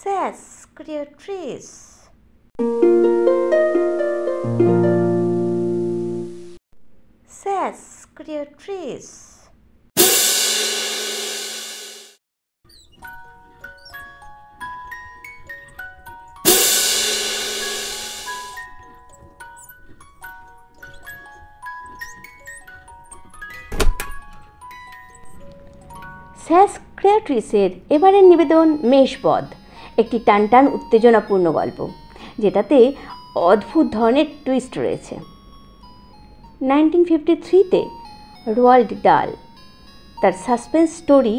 Sas creatrice. Sas creatrice. স্যাস ক্রিয়েট্রিসের এবারের নিবেদন মেষবধ, একটি টানটান উত্তেজনাপূর্ণ গল্প যেটাতে অদ্ভুত ধরনের টুইস্ট রয়েছে। 1953-তে রোয়াল্ড ডাল তার suspense story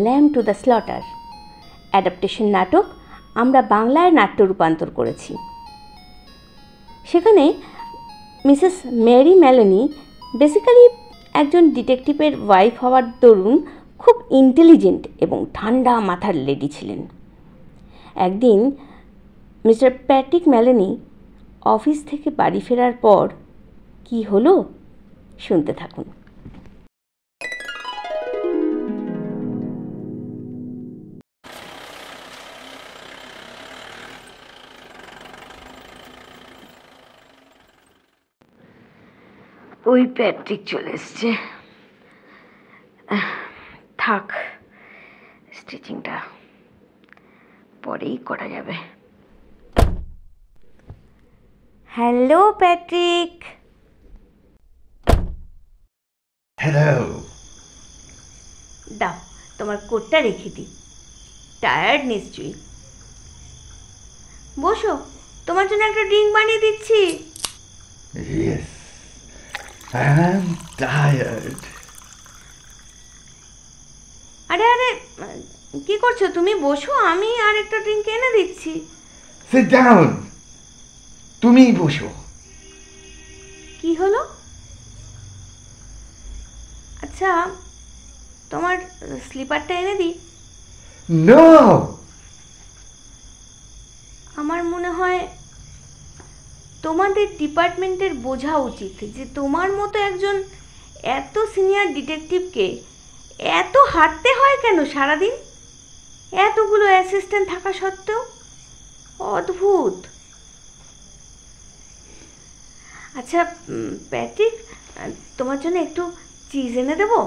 lamb to the slaughter adaptation নাটক আমরা বাংলায় নাট্য রূপান্তর করেছি। সেখানে মিসেস মেরি মেলানি বেসিক্যালি একজন ডিটেকটিভের ওয়াইফ হওয়ার দরুন খুব ইন্টেলিজেন্ট এবং ঠান্ডা মাথার লেডি ছিলেন। একদিন মিস্টার প্যাট্রিক মেলানি অফিস থেকে বাড়ি ফেরার পর কি হলো শুনতে থাকুন। ওই প্যাট্রিক চলে এসছে। থাক, স্টিচিংটা পরেই করা যাবে। Hello Patrick. হ্যালো। দাও তোমার কোটটা রেখে দিই, টায়ার্ড নিশ্চয়ই। বসো, তোমার জন্য একটা ড্রিঙ্ক বানিয়ে দিচ্ছি। Yes, I am tired. আরে আরে কি করছো তুমি? বসো, আমি আর একটা ড্রিঙ্ক এনে দিচ্ছি। Sit down. তুমিই বসো। কি হলো? আচ্ছা, তোমার স্লিপারটা এনে দিই? No. আমার মনে হয় তোমাদের ডিপার্টমেন্টের বোঝা উচিত যে তোমার মতো একজন এত সিনিয়র ডিটেকটিভকে এত হাঁটতে হয় কেন সারাদিন, এতগুলো অ্যাসিস্ট্যান্ট থাকা সত্ত্বেও। অদ্ভুত। আচ্ছা প্যাট্রিক, তোমার জন্য একটু চিজ এনে দেবো?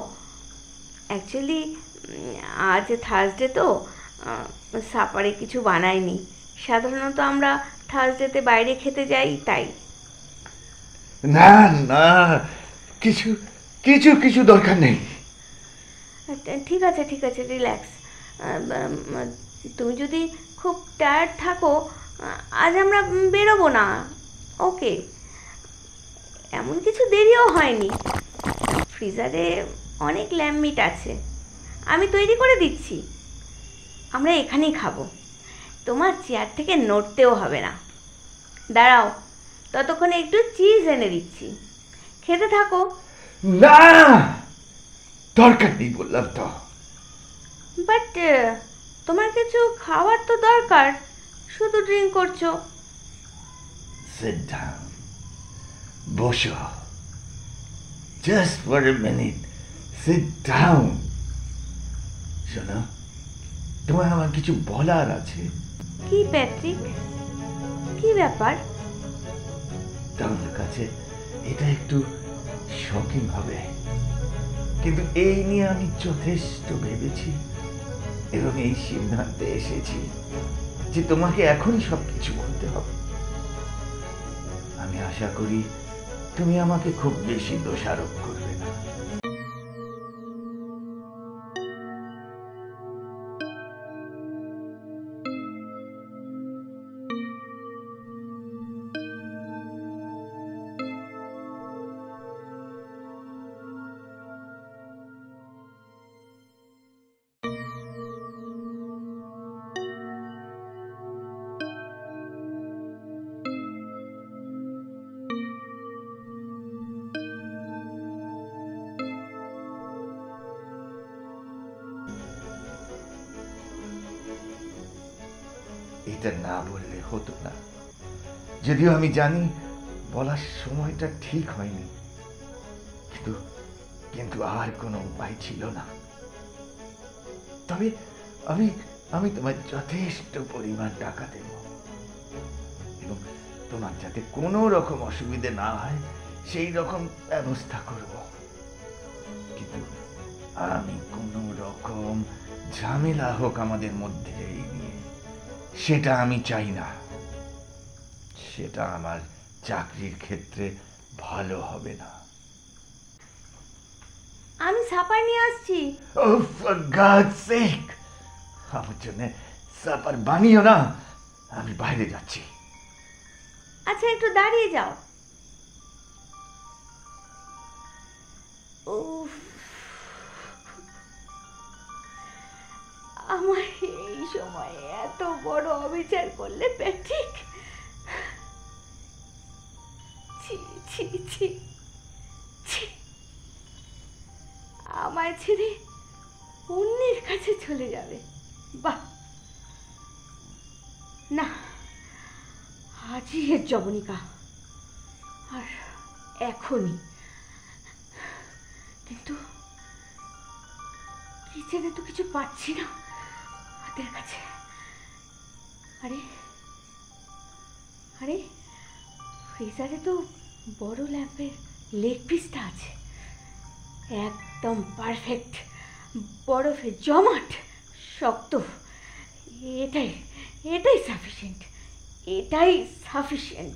অ্যাকচুয়ালি আজ থার্সডে তো সাপারে কিছু বানাইনি। সাধারণত আমরা থার্সডেতে বাইরে খেতে যাই, তাই। না না, কিছু কিছু কিছু দরকার নেই। ঠিক আছে ঠিক আছে, রিল্যাক্স। তুমি যদি খুব টায়ার্ড থাকো, আজ আমরা বেরোবো না, ওকে? এমন কিছু দেরিও হয়নি, ফ্রিজারে অনেক ল্যাম্ব মিট আছে, আমি তৈরি করে দিচ্ছি। আমরা এখানেই খাবো, তোমার চেয়ার থেকে নড়তেও হবে না। দাঁড়াও, ততক্ষণে একটু চিজ এনে দিচ্ছি, খেতে থাকো। না, দরকার নেই বললাম তো। বাট তোমার কিছু খাওয়ার তো দরকার, শুধু ড্রিঙ্ক করছো। Sit down. বসো। Just for a minute. Sit down. শোনো, তোমার আমার কিছু বলার আছে। কি প্যাট্রিক, কি ব্যাপার? তোমার কাছে এটা একটু শকিং হবে, কিন্তু এই নিয়ে আমি যথেষ্ট ভেবেছি এবং এই সিদ্ধান্তে এসেছি যে তোমাকে এখনই সবকিছু বলতে হবে। আমি আশা করি তুমি আমাকে খুব বেশি দোষারোপ করবে না। এটা না বললে হতো না, যদিও আমি জানি বলার সময়টা ঠিক হয়নি, কিন্তু আর কোনো উপায় ছিল না। তবে আমি আমি তোমার যথেষ্ট পরিমাণ টাকা দেব এবং তোমার যাতে কোনো রকম অসুবিধে না হয় সেই রকম ব্যবস্থা করব। কিন্তু আমি কোনো রকম ঝামেলা হোক আমাদের মধ্যে এই নিয়ে, সেটা আমি চাই না। সেটা আমার চাকরির ক্ষেত্রে ভালো হবে না। আমি সাপার নিয়ে আসছি। Oh, for God's sake! আমার জন্য সাপার বানিও না, আমি বাইরে যাচ্ছি। আচ্ছা, একটু দাঁড়িয়ে যাও। উফ, আমার এই সময় এত বড় অবিচার করলে প্যাট্রিক। ছি ছি ছি ছি, আমায় ছেড়ে অন্যের কাছে চলে যাবে? বাহ, না, আজই এর জবনিকা, আর এখনই। কিন্তু কিচেনে তো কিছু পাচ্ছি না হাতের কাছে। আরে আরে, ফ্রিজারে তো বড় ল্যাম্পের লেগ পিসটা আছে, একদম পারফেক্ট, বরফে জমাট, শক্ত। এটাই এটাই সাফিসিয়েন্ট, এটাই সাফিসিয়েন্ট।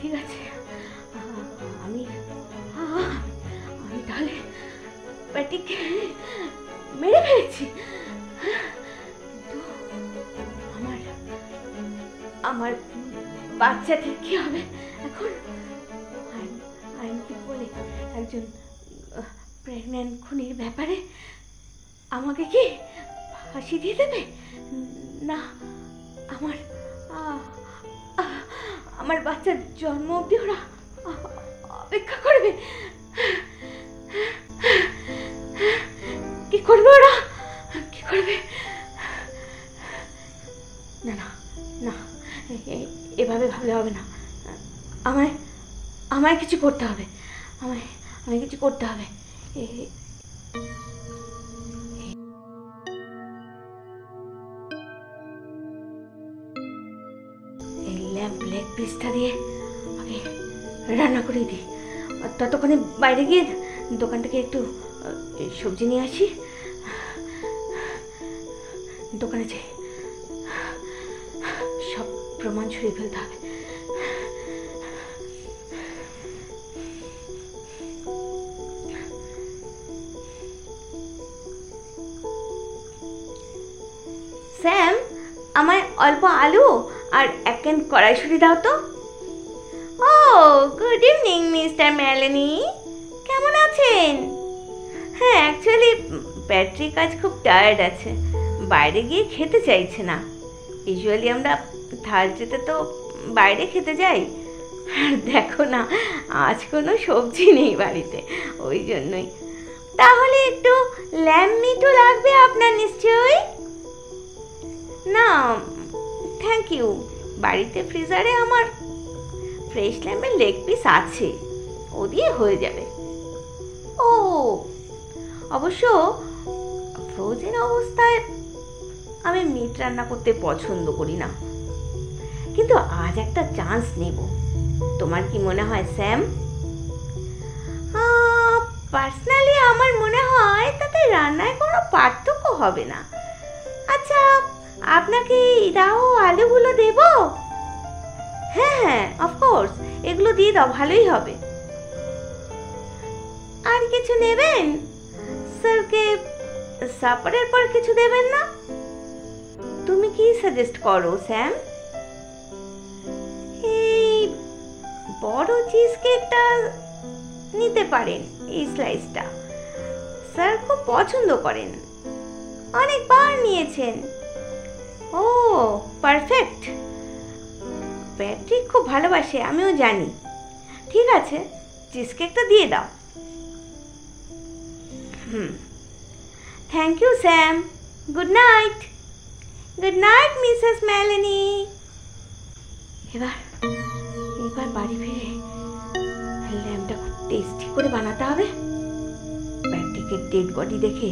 ঠিক আছে, আমি আমি তাহলে প্যাটিকে মেরে ফেলেছি। কিন্তু আমার আমার বাচ্চাটির কি হবে এখন? আইন কি বলে একজন প্রেগন্যান্ট খুনির ব্যাপারে আমাকে কি ফাঁসি দিয়ে দেবে? না, আমার আমার বাচ্চার জন্ম অবধি ওরা অপেক্ষা করবে। কি করবে ওরা? কি করবে? না না না, এভাবে ভাবলে হবে না। আমায় আমায় কিছু করতে হবে, আমায় কিছু করতে হবে। এই ল্যাম্প লেগ পিসটা দিয়ে আগে রান্না করে দিই। ততক্ষণে বাইরে গিয়ে দোকান থেকে একটু সবজি নিয়ে আসি। দোকানে যাই, সব প্রমাণ ছড়িয়ে ফেলতে হবে। স্যাম, আমায় অল্প আলু আর এক ক্যান কড়াইশুঁটি দাও তো। ও, গুড ইভিনিং মিস্টার ম্যালেনি, কেমন আছেন? হ্যাঁ, অ্যাকচুয়ালি প্যাট্রিক আজ খুব টায়ার্ড আছে, বাইরে গিয়ে খেতে চাইছে না। ইউজুয়ালি আমরা থার্সডেতে তো বাইরে খেতে যাই, আর দেখো না, আজ কোনো সবজি নেই বাড়িতে, ওই জন্যই। তাহলে একটু ল্যাম্ব মিটও লাগবে আপনার নিশ্চয়ই? না থ্যাংক ইউ, বাড়িতে ফ্রিজারে আমার ফ্রেশ ল্যাম্বের লেগ পিস আছে, ও দিয়ে হয়ে যাবে। ও, অবশ্য ফ্রোজেন অবস্থায় আমি মিট রান্না করতে পছন্দ করি না, কিন্তু আজ একটা চান্স নেব। তোমার কি মনে হয় স্যাম? পার্সোনালি আমার মনে হয় তাতে রান্নায় কোনো পার্থক্য হবে না। আচ্ছা, আপনাকে দাও আলুগুলো দেব? হ্যাঁ হ্যাঁ, অফকোর্স, এগুলো দিয়ে দাও, ভালোই হবে। আর কিছু নেবেন? স্যারকে সাপারের পর কিছু দেবেন না? তুমি কি সাজেস্ট করো স্যাম? এই বড় চিজ কেকটা নিতে পারেন, এই স্লাইসটা স্যার খুব পছন্দ করেন। অনেকবার নিয়েছেন। ও পারফেক্ট। প্যাট্রিক খুব ভালোবাসে, আমিও জানি। ঠিক আছে, চিজ কেকটা দিয়ে দাও। Thank you Sam. Good night. Good night Mrs Melanie. এবার বাড়ি ফিরে ল্যাম্পটা খুব টেস্টি করে বানাতে হবে। প্যাট্রিকের ডেড বডি দেখে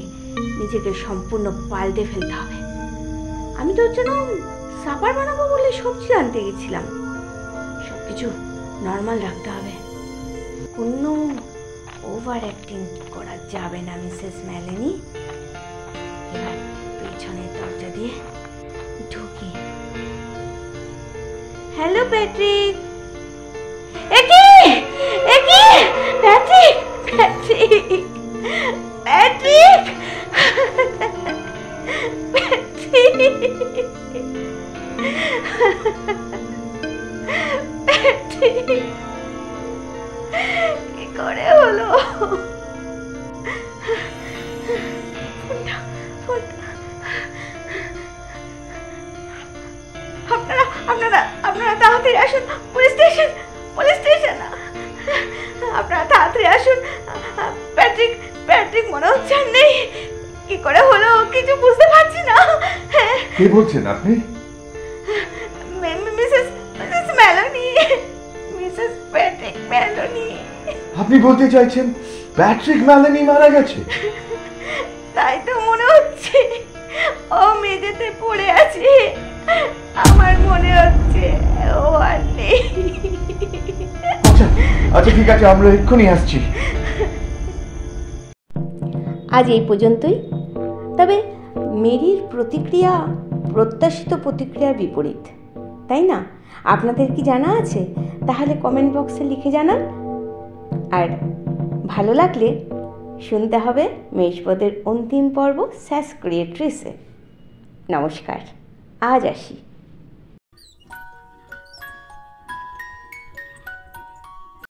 নিজেকে সম্পূর্ণ পাল্টে ফেলতে হবে। আমি তো ওর জন্য সাপার বানাবো বলে সবজি আনতে গেছিলাম। সবকিছু নর্মাল রাখতে হবে, কোনো ওভার অ্যাক্টিং করা যাবে না মিসেস মেলানি। এবার পেছনের দরজা দিয়ে ঢুকি। Hello Patrick. Patrick Patrick Patrick Patrick, কি করে হলো? আপনারা তাড়াতাড়ি আসুন। Police station. আপনারা তাড়াতাড়ি আসুন। প্যাট্রিক মনে হচ্ছে আর নেই। কি করে হলো কিছু বুঝতে পারছি না। কি বলছেন আপনি? মিসেস মেলানি, মিসেস প্যাট্রিক মেলানি। আপনি বলতে চাইছেন প্যাট্রিক মেলানি মারা গেছে? তাই তো মনে হচ্ছে। ও মেঝেতে পড়ে আছে। আমার মনে হচ্ছে ও আর নেই। আচ্ছা ঠিক আছে, আমরা এক্ষুনি আসছি। আজ এই পর্যন্তই। তবে মেরির প্রতিক্রিয়া প্রত্যাশিত প্রতিক্রিয়ার বিপরীত, তাই না? আপনাদের কি জানা আছে? তাহলে কমেন্ট বক্সে লিখে জানান। আর ভালো লাগলে শুনতে হবে মেষপদের অন্তিম পর্ব স্যাস ক্রিয়েট্রিসে। নমস্কার, আজ আসি।